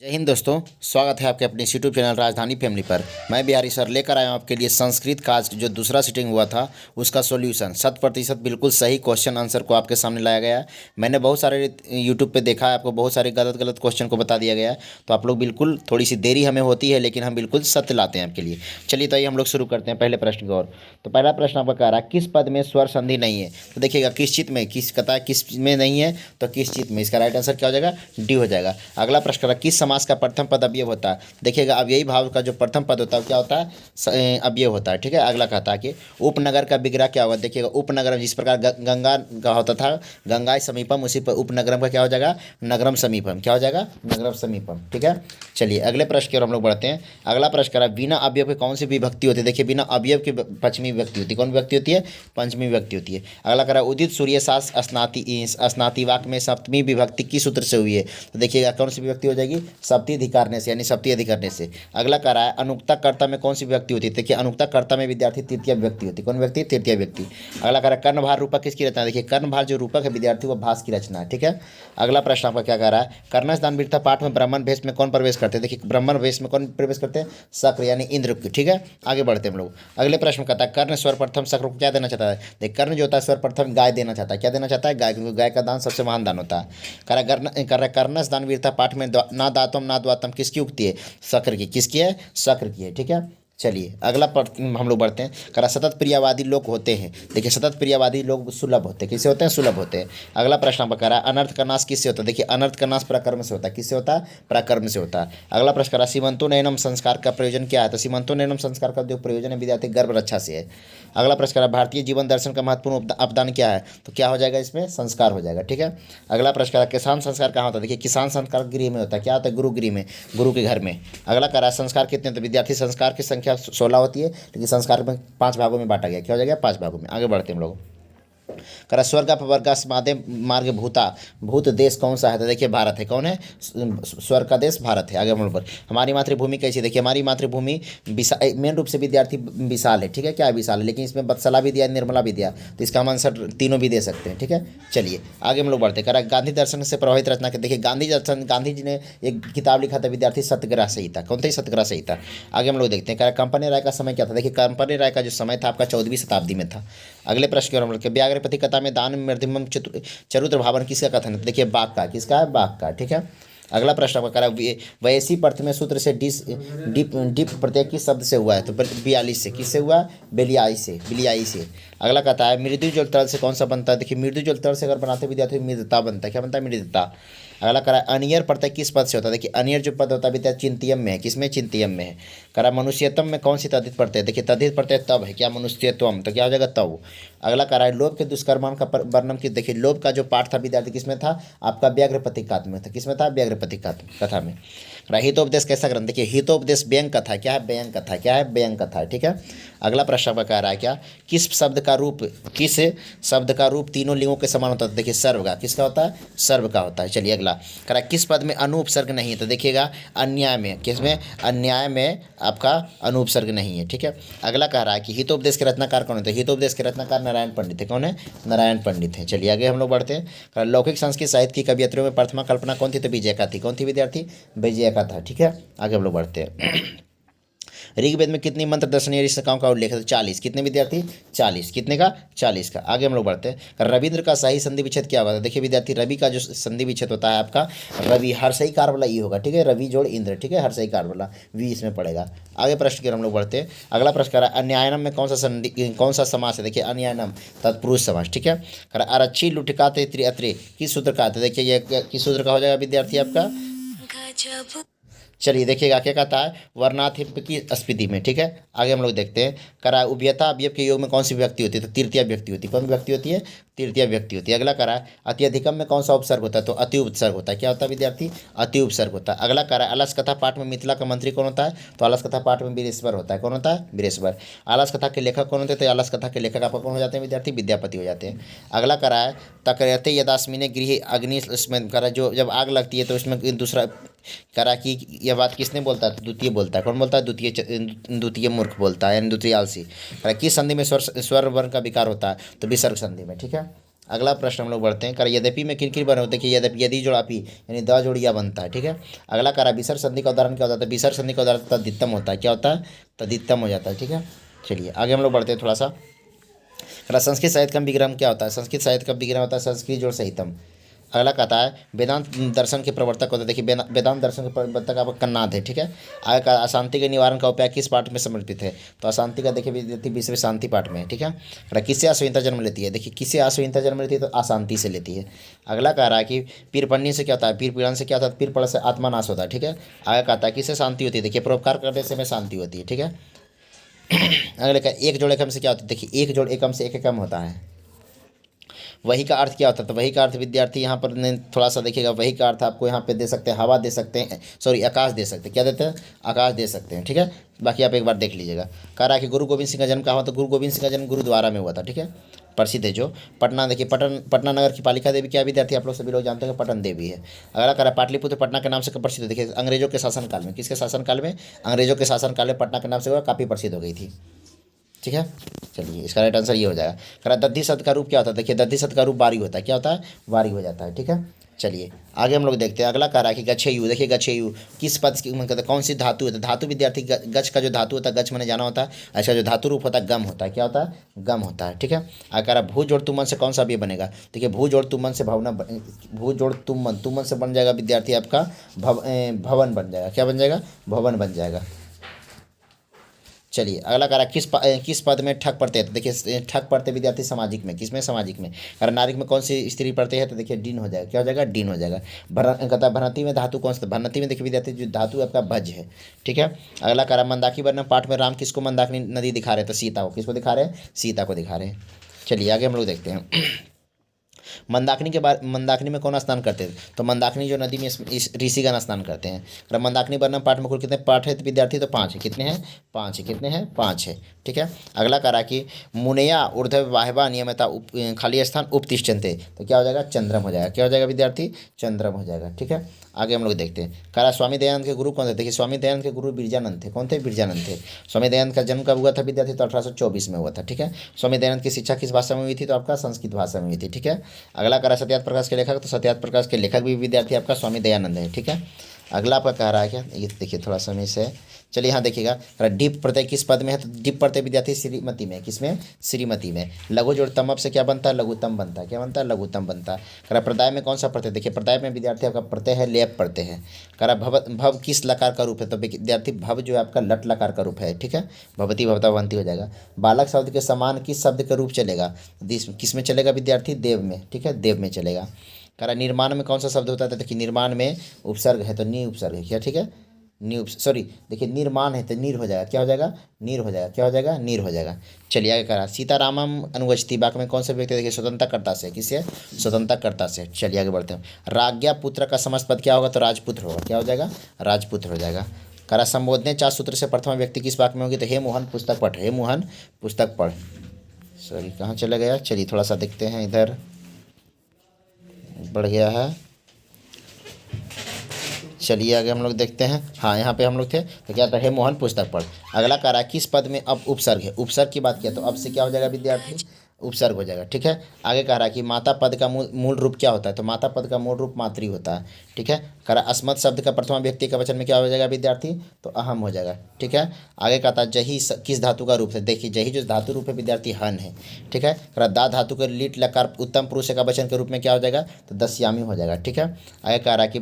जय हिंद दोस्तों। स्वागत है आपके अपने यूट्यूब चैनल राजधानी फैमिली पर। मैं बिहारी सर लेकर आया हूँ आपके लिए संस्कृत का आज जो दूसरा सिटिंग हुआ था उसका सॉल्यूशन 100% बिल्कुल सही क्वेश्चन आंसर को आपके सामने लाया गया है। मैंने बहुत सारे यूट्यूब पे देखा है, आपको बहुत सारे गलत गलत क्वेश्चन को बता दिया गया है, तो आप लोग बिल्कुल थोड़ी सी देरी हमें होती है लेकिन हम बिल्कुल सत्य लाते हैं आपके लिए। चलिए तो आइए हम लोग शुरू करते हैं पहले प्रश्न की ओर। तो पहला प्रश्न आपका कह रहा है किस पद में स्वर संधि नहीं है। तो देखिएगा किस चित में, किस कथा किस में नहीं है, तो किस चित में, इसका राइट आंसर क्या हो जाएगा, डी हो जाएगा। अगला प्रश्न कह रहा है किस समास का प्रथम पद अवयव होता है। देखिएगा अव्ययी भाव का जो प्रथम पद होता है क्या होता है, अवयव होता है। ठीक है, अगला कहता है कि उपनगर का विग्रह क्या होगा। देखिएगा उपनगरम जिस प्रकार गंगा का होता था गंगा समीपम, उसी पर उपनगरम का क्या हो जाएगा, नगरम समीपम, क्या हो जाएगा, नगरम समीपम। ठीक है, चलिए अगले प्रश्न की ओर हम लोग बढ़ते हैं। अगला प्रश्न करा बिना अवयव के कौन सी विभक्ति होती है। देखिए बिना अवयव की पंचमी विभक्ति होती है। कौन विभक्ति होती है, पंचमी विभक्ति होती है। अगला करा उदित सूर्य सास स्नाति वाक्य में सप्तमी विभक्ति किस सूत्र से हुई है। तो देखिएगा कौन सी विभक्ति हो जाएगी, सप्ती अधिकारने से, यानी सप्ती अधिकरने से। अगला कह रहा है अनुक्ता कर्ता में कौन सी विभक्ति होती है। देखिए अनुक्ता कर्ता में विद्यार्थी तृतीय विभक्ति होती है। कौन व्यक्ति, तृतीय व्यक्ति। अगला कह रहा है कर्णभार रूपक किसकी रचना है। देखिए कर्णभार जो रूपक है विद्यार्थी वो भास की रचना है। ठीक है, अगला प्रश्न आपका क्या कह रहा है कर्णस दान वीरता पाठ में ब्राह्मण भेष में कौन प्रवेश करते हैं। देखिए ब्राह्मण वेश में कौन प्रवेश करते हैं, शक्र यानी इंद्र। ठीक है, आगे बढ़ते हैं हम लोग। अगले प्रश्न में कहता है कर्ण सर्वप्रथम शक्र को क्या देना चाहता है। देखिए कर्ण जो होता है सर्वप्रथम गाय देना चाहता है। क्या देना चाहता है, गाय, क्योंकि गाय का दान सबसे महान दान होता है। कर्णस दान वीरता पाठ में ना दातम ना द्वातम किसकी उक्ति है, शक्र की। किसकी है, शक्र की है। ठीक है, चलिए अगला हम लोग बढ़ते हैं। करा सतत प्रियवादी लोग होते हैं। देखिए सतत प्रियवादी लोग सुलभ होते हैं। किससे होते हैं, सुलभ होते हैं। अगला प्रश्न आपका करा अनर्थ का नाश किससे होता है। देखिए अनर्थ का नाश प्रकर्म से होता है। किससे होता है, प्रकर्म से होता है। अगला प्रश्न करा सीमंतोनयनम संस्कार का प्रयोजन क्या है। तो सीमंतोनयनम संस्कार का जो प्रयोजन है विद्यार्थी गर्भ रक्षा से है। अगला प्रश्न करा भारतीय जीवन दर्शन का महत्वपूर्ण अवदान क्या है। तो क्या हो जाएगा, इसमें संस्कार हो जाएगा। ठीक है, अगला प्रश्न करा किसान संस्कार कहाँ होता है। देखिए किसान संस्कार गृह में होता है। क्या होता है, गुरुगृह में, गुरु के घर में। अगला करा संस्कार कितने, तो विद्यार्थी संस्कार की संख्या 16 होती है, लेकिन संस्कार में 5 भागों में बांटा गया। क्या हो जाएगा, 5 भागों में। आगे बढ़ते हैं हम लोग। करा स्वर्ग वर्ग स्मादे मार्ग भूता भूत देश कौन सा है। तो देखिए भारत है। कौन है, स्वर्ग का देश भारत है। आगे हम लोग पर हमारी मातृभूमि कैसी। देखिए हमारी मातृभूमि विशाल, मेन रूप से विद्यार्थी विशाल है। ठीक है, क्या है, विशाल है, लेकिन इसमें बत्सला भी दिया, निर्मला भी दिया, तो इसका हम आंसर तीनों भी दे सकते हैं। ठीक है, चलिए आगे हम लोग बढ़ते हैं। करा गांधी दर्शन से प्रभावित रचना के। देखिए गांधी जी ने एक किताब लिखा था विद्यार्थी सत्याग्रह संहिता। कौन था, सत्याग्रह संहिता। आगे हम लोग देखते हैं। करा कंपनी राय का समय क्या था। देखिए कंपनी राय का जो समय था आपका 14वीं शताब्दी में था। अगले प्रश्न की ओर हम लोग व्याघ्रपति कथा में दान मध्यमम चरुद्र भावन किसका कथन है। देखिए बाघ का। किसका है, बाघ का। ठीक है, अगला प्रश्न आपका करा वैसी प्रथम सूत्र से डिप प्रत्यय किस शब्द से हुआ है। तो 42 से। किससे हुआ, बेलियाई से, बिलियाई से। अगला कहता है मृदु जल तरल से कौन सा बनता है। देखिए मृदु जल तरल से अगर बनाते विद्यार्थी मृदता बनता है। क्या बनता है, मृदता। अगला करा अनियर प्रत्यय किस पद से होता है। देखिए अनियर जो पद होता है विद्यार्थी चिंतियम में है। किसमें, चिंतियम में है। करा मनुष्यतम में कौन सी तद्धित प्रत्यय है। देखिए तद्धित प्रत्यय तब है। क्या, मनुष्यत्वम, तो क्या हो जाएगा, तब। अगला करा लोभ के दुष्कर्म का वर्णन किस। देखिए लोभ का जो पाठ था विद्यार्थी किसमें था, आपका व्याघ्रपति काव्य में था। किसमें था, व्याघ्रपति कथा में। हितोपदेश कैसा ग्रंथ। देखिए हितोपदेश व्यंग कथा। क्या है, व्यंग कथा। क्या है, व्यंग कथा। ठीक है, अगला प्रश्न आपका कह रहा है क्या किस शब्द का रूप तीनों लिंगों के समान होता है। देखिए सर्व का। किसका होता है, सर्व का होता है। चलिए अगला कह रहा है किस पद में अनुपसर्ग नहीं है। तो देखिएगा अन्याय में। किसमें, अन्याय में आपका अनुपसर्ग नहीं है। ठीक है, अगला कह रहा है कि हितोपदेश के रचनाकार कौन होते हैं। हितोपदेश के रचनाकार नारायण पंडित है। कौन है, नारायण पंडित है। चलिए आगे हम लोग बढ़ते हैं। लौकिक संस्कृत साहित्य की कवियत्रियों में प्रथमा कल्पना कौन थी। तो विजय थी। कौन थी विद्यार्थी, विजय था। ठीक है, आगे हम लोग बढ़ते हैं। ऋग्वेद में कितनी मंत्र दर्शनीय संख्याओं का उल्लेख है। 40। कितने विद्यार्थी, 40। कितने का, 40 का। आगे हम लोग बढ़ते हैं। रविंद्र का सही संधि विच्छेद क्या होगा। देखिए विद्यार्थी रवि का जो संधि विच्छेद होता है आपका रवि, हर सही कार वाला ये होगा। ठीक है, रवि जोड़ इंद्र। ठीक है, हर सही कार वाला वी इसमें पड़ेगा। आगे प्रश्न की ओर हम लोग बढ़ते हैं। अगला प्रश्न कह रहा है अन्यायनम में कौन सा समास है। देखिए अन्यायनम तत्पुरुष समास। ठीक है, कह रहा अरच्छी लुटिकाते त्रिअत्रे किस सूत्र का आता है। देखिए ये किस सूत्र का हो जाएगा विद्यार्थी आपका। चलिए देखिएगा क्या कहता है वर्णाथिप की स्थिति में। ठीक है, आगे हम लोग देखते हैं। करा उभयता अवयव के योग में कौन सी व्यक्ति होती है। तो तृतीय व्यक्ति होती है। कौन व्यक्ति होती है, तृतीय व्यक्ति होती है। अगला करा अत्यधिकम में कौन सा उपसर्ग होता है। तो अति उपसर्ग होता है। क्या होता है विद्यार्थी, अति उपसर्ग होता है। अगला करा अलस कथा पाठ में मिथिला का मंत्री कौन होता है। तो अलस कथा पाठ में वीरेश्वर होता है। कौन होता है, वीरेश्वर। अलस कथा के लेखक कौन होते हैं। तो अलस कथा के लेखक आपका कौन हो जाते हैं विद्यार्थी, विद्यापति हो जाते हैं। अगला करा है तकरते यदास्मिने गृह अग्नि, उसमें करा जो जब आग लगती है तो उसमें दूसरा करा कि यह बात किसने बोलता है। द्वितीय बोलता है। कौन बोलता है, द्वितीय मूर्ख बोलता है, यानी द्वितीय आलसी। किस संधि में स्वर वर्ण का विकार होता है। तो विसर्ग संधि में। ठीक है, अगला प्रश्न हम लोग बढ़ते हैं। कर यद्यपि में किन बने होते हैं कि यद्यपि, यदि जोड़ अपि, यानी द जोड़ या बनता है। ठीक है। अगला करा विसर्ग संधि का उदाहरण क्या होता है? विसर्ग संधि का उदाहरण तद्धितम होता है। क्या होता है? तद्धितम हो जाता है। ठीक है। चलिए आगे हम लोग बढ़ते हैं थोड़ा सा। संस्कृत साहित्य का विग्रह क्या होता है? संस्कृत साहित्य का विग्रह होता है संस्कृत जोड़ सहितम। अगला कहता है वेदांत दर्शन के प्रवर्तक होते हैं। देखिए वेदांत दर्शन के प्रवर्तक आपका कन्नाद है। ठीक है। आगे का अशांति के निवारण का उपाय किस पाठ में समर्पित है? तो अशांति का देखिए विद्यार्थी विश्व शांति पाठ में है। ठीक है। किससे अश्विनता जन्म लेती है? देखिए किससे अश्विनता जन्म लेती है? तो अशांति से लेती है। अगला कह रहा है कि पीर पन्नी से क्या होता है? पीर पीड़न से क्या होता है? पीर पड़ से आत्मा नाश होता है। ठीक है। आगे कहता है किससे शांति होती है? देखिए परोपकार करने से में शांति होती है। ठीक है। अगले का एक जोड़ एकम से क्या होता है? देखिए एक जोड़ एकम से एक एकम होता है। वही का अर्थ क्या होता है? तो वही का अर्थ विद्यार्थी यहाँ पर ने थोड़ा सा देखिएगा। वही का अर्थ आपको यहाँ पे दे सकते हैं, हवा दे सकते हैं, सॉरी आकाश दे सकते हैं। क्या देते हैं? आकाश दे सकते हैं। ठीक है। बाकी आप एक बार देख लीजिएगा। कह रहा है कि गुरु गोविंद सिंह का जन्म कहाँ हुआ? तो गुरु गोविंद सिंह का जन्म गुरुद्वारा में हुआ था। ठीक है। प्रसिद्ध है जो पटना, देखिए पटना नगर की पालिका देवी क्या विद्यार्थी आप लोग सभी लोग जानते हैं कि पटन देवी है। अगला कह रहा है पाटलिपुत्र पटना के नाम से कब प्रसिद्ध है? देखिए अंग्रेजों के शासनकाल में। किसके शासनकाल में? अंग्रेजों के शासनकाल में पटना के नाम से काफ़ी प्रसिद्ध हो गई थी। ठीक है। चलिए इसका राइट आंसर ये हो जाएगा। कह रहा दद्धि शब्द का रूप क्या होता है? देखिए दद्धि शब्द का रूप वारी होता है। क्या होता है? वारी हो जाता है। ठीक है। चलिए आगे हम लोग देखते हैं। अगला कह रहा है कि गच्छेयु। देखिए गच्छेयु किस पद की कहते हैं? कौन सी धातु है? धातु विद्यार्थी गच्छ का जो धातु होता है, गच्छ मैंने जाना होता है, ऐसा जो धातु रूप होता है गम होता है। क्या होता है? गम होता है। ठीक है। आगे कह रहा भू जोड़ तुमन से कौन सा भी बनेगा? देखिए भू जोड़ तुमन से भवना, भू जोड़ तुमन, तुमन से बन जाएगा विद्यार्थी आपका भवन बन जाएगा। क्या बन जाएगा? भवन बन जाएगा। चलिए अगला कह रहा किस पद में ठक पढ़ते हैं? तो देखिए ठक पढ़ते विद्यार्थी सामाजिक में। किसमें? सामाजिक में। अगर नारिक में कौन सी स्त्री पढ़ते हैं? तो देखिए डीन हो जाएगा। क्या हो जाएगा? डीन हो जाएगा। कहता है भरती में धातु कौन सा? भरती में देखिए विद्यार्थी जो धातु आपका भज है। ठीक है। अगला कह रहा मंदाकिनी वर्ण पाठ में राम किसको मंदाकिनी नदी दिखा रहे हैं? तो सीता को। किसको दिखा रहे हैं? सीता को दिखा रहे हैं। चलिए आगे हम लोग देखते हैं। मंदाकिनी के बाद मंदाकिनी में कौन स्नान करते थे? तो मंदाकिनी जो नदी में इस ऋषिगण स्नान करते हैं। अगर मंदाकिनी वर्णन पाठ में कुल कितने पाठ है विद्यार्थी? तो 5 है। कितने हैं? 5 है। कितने हैं? 5 है। ठीक है। अगला कह रहा कि मुनया ऊर्ध्व वाहवा नियमिता खाली स्थान उपतिष्ठन्ते। तो क्या हो जाएगा? चंद्रम हो जाएगा। क्या हो जाएगा विद्यार्थी? चंद्रम हो जाएगा। ठीक है। आगे हम लोग देखते हैं। कह रहा स्वामी दयानंद के गुरु कौन थे? देखिए स्वामी दयानंद के गुरु बिरजानंद थे। कौन थे? बिरजानंद थे। स्वामी दयानंद का जन्म कब हुआ था विद्यार्थी? तो 1824 में हुआ था। ठीक है। स्वामी दयानंद की शिक्षा किस भाषा में हुई थी? तो आपका संस्कृत भाषा में हुई थी। ठीक है। अगला कह रहा सत्यार्थ प्रकाश के लेखक। तो सत्यार्थ प्रकाश के लेखक भी विद्यार्थी आपका स्वामी दयानंद है। ठीक है। अगला आपका कह रहा है क्या? ये देखिए थोड़ा समय से। चलिए यहाँ देखिएगा डिप प्रत्यय किस पद में है? तो डिप प्रत्यय विद्यार्थी श्रीमती में। किसमें? श्रीमती में। लघु जोड़ तमअप से क्या बनता है? लघुतम बनता है। क्या बनता है? लघुतम बनता है। करा प्रदाय में कौन सा प्रत्यय? देखिए प्रदाय में विद्यार्थी आपका प्रत्यय है लेप प्रत्यय है। करा भव भव किस लकार का रूप है? तो विद्यार्थी भव जो है आपका लट लकार का रूप है। ठीक है। भवती भवता भवंती हो जाएगा। बालक शब्द के समान किस शब्द का रूप चलेगा? किस में चलेगा विद्यार्थी? देव में। ठीक है। देव में चलेगा। करा निर्माण में कौन सा शब्द होता है? तो देखिए निर्माण में उपसर्ग है तो नी उपसर्ग है। क्या? ठीक है। नी सॉरी देखिए निर्माण है तो नीर हो जाएगा। क्या हो जाएगा? नीर हो जाएगा। क्या हो जाएगा? नीर हो जाएगा। चलिए आगे करा सीतारामम अनुवचती वाक्य में कौन सा व्यक्ति? देखिए स्वतंत्रकर्ता से। किससे? स्वतंत्रकर्ता से। चलिए आगे बढ़ते हैं। राज्ञा पुत्र का समस्त पद क्या होगा? तो राजपुत्र होगा। क्या हो जाएगा? राजपुत्र हो जाएगा। करा संबोधने 4 सूत्र से प्रथम व्यक्ति किस वाक्य में होगी? तो हे मोहन पुस्तक पढ़। हे मोहन पुस्तक पढ़। सॉरी कहाँ चला गया? चलिए थोड़ा सा देखते हैं, इधर बढ़ गया है। चलिए आगे हम लोग देखते हैं। हाँ यहाँ पे हम लोग थे तो क्या था? हे मोहन पुस्तक पढ़। अगला कह रहा है किस पद में अब उपसर्ग है? उपसर्ग की बात किया तो अब से क्या हो जाएगा विद्यार्थी? उपसर्ग हो जाएगा। ठीक है। आगे कह रहा है कि माता पद का मूल रूप क्या होता है? तो माता पद का मूल रूप मातृ होता है। ठीक है। कह रहा अस्मत् शब्द का प्रथमा व्यक्ति का वचन में क्या हो जाएगा विद्यार्थी? तो अहम हो जाएगा। ठीक है। आगे कहता है जही किस धातु का रूप है? देखिए जही जो धातु रूप है विद्यार्थी हन है। ठीक है। कह रहा दा धातु के लीट लकार उत्तम पुरुष का वचन के रूप में क्या हो जाएगा? तो दस्यामी हो जाएगा। ठीक है। आगे कह रहा है कि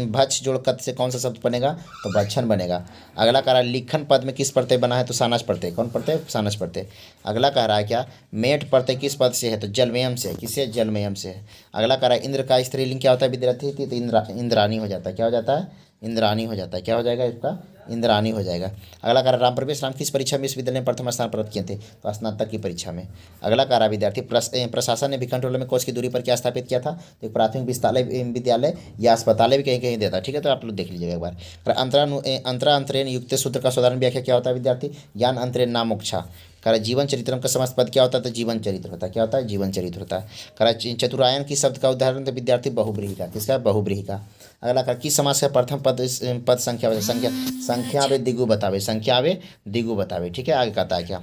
भच जोड़ कत से कौन सा शब्द बनेगा? तो भक्षण बनेगा। अगला कह रहा है लिखन पद में किस प्रत्यय बना है? तो सानस प्रत्यय। कौन प्रत्यय? सानस प्रत्यय। अगला कह रहा है क्या मेट प्रत्यय किस पद से है? तो जलमयम से। किससे? जलमयम से है। अगला कह रहा है इंद्र का स्त्रीलिंग क्या होता है विद्यार्थी? तो इंद्रानी हो जाता है। क्या हो जाता है? इंद्रानी हो जाता है। क्या हो जाएगा इसका? इंद्रानी हो जाएगा। अगला कह रहा राम प्रवेश राम किस परीक्षा में विश्वविद्यालय में प्रथम स्थान प्राप्त किए थे? तो स्नातक की परीक्षा में। अगला कह रहा विद्यार्थी प्रशासन ने भिखन टोले में कोच की दूरी पर क्या स्थापित किया था? तो एक प्राथमिक विद्यालय या अस्पताल भी कहीं कहीं देता। ठीक है। तो आप लोग देख लीजिएगा एक बार। अंतरा अंतरेण युक्त सूत्र का साधारण व्याख्या क्या होता है विद्यार्थी? ज्ञान अंतरेण नामोक्षा। कह रहा जीवन चरित्रम का समस्त पद क्या होता है? तो जीवन चरित्र होता है। क्या होता है? जीवन चरित्र होता है। कह रहा चतुरायन की शब्द का उदाहरण तो विद्यार्थी बहुब्रीहि का। किसका? बहुब्रीहि का। अगला कहा किस समास का प्रथम पद संख्या संख्या संख्या वे दिगु बतावे। संख्या वे दिगु बतावे। ठीक है। आगे कहता है क्या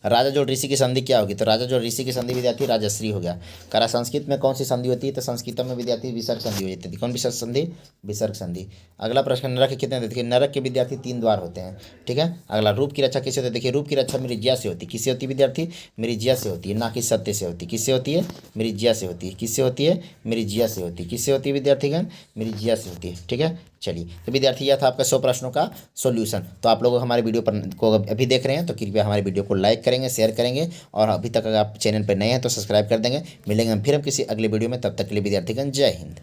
राजा जोड़ ऋषि की संधि क्या होगी? तो राजा जोड़ ऋषि की संधि विद्यार्थी राजश्री हो गया। करा संस्कृत में कौन सी संधि होती है? तो संस्कृत में विद्यार्थी विसर्ग संधि हो जाती है। कौन विसर्ग संधि? विसर्ग संधि। अगला प्रश्न, नरक के कितने? देखिए नरक के विद्यार्थी 3 द्वार होते हैं। ठीक है। अगला, रूप की रक्षा किससे होती है? देखिए रूप की रक्षा मृज्या से होती है। किससे होती है विद्यार्थी? मृज्या से होती है, ना कि सत्य से होती है। किससे होती है? मृज्या से होती है। किससे होती है? मृज्या से होती है। किससे होती है विद्यार्थीगण? मृज्या से होती है। ठीक है। चलिए, तो विद्यार्थी यह था आपका 100 प्रश्नों का सॉल्यूशन। तो आप लोग हमारे वीडियो पर को अभी देख रहे हैं तो कृपया हमारे वीडियो को लाइक करेंगे, शेयर करेंगे, और अभी तक अगर आप चैनल पर नए हैं तो सब्सक्राइब कर देंगे। मिलेंगे हम फिर किसी अगले वीडियो में, तब तक के लिए विद्यार्थीगण जय हिंद।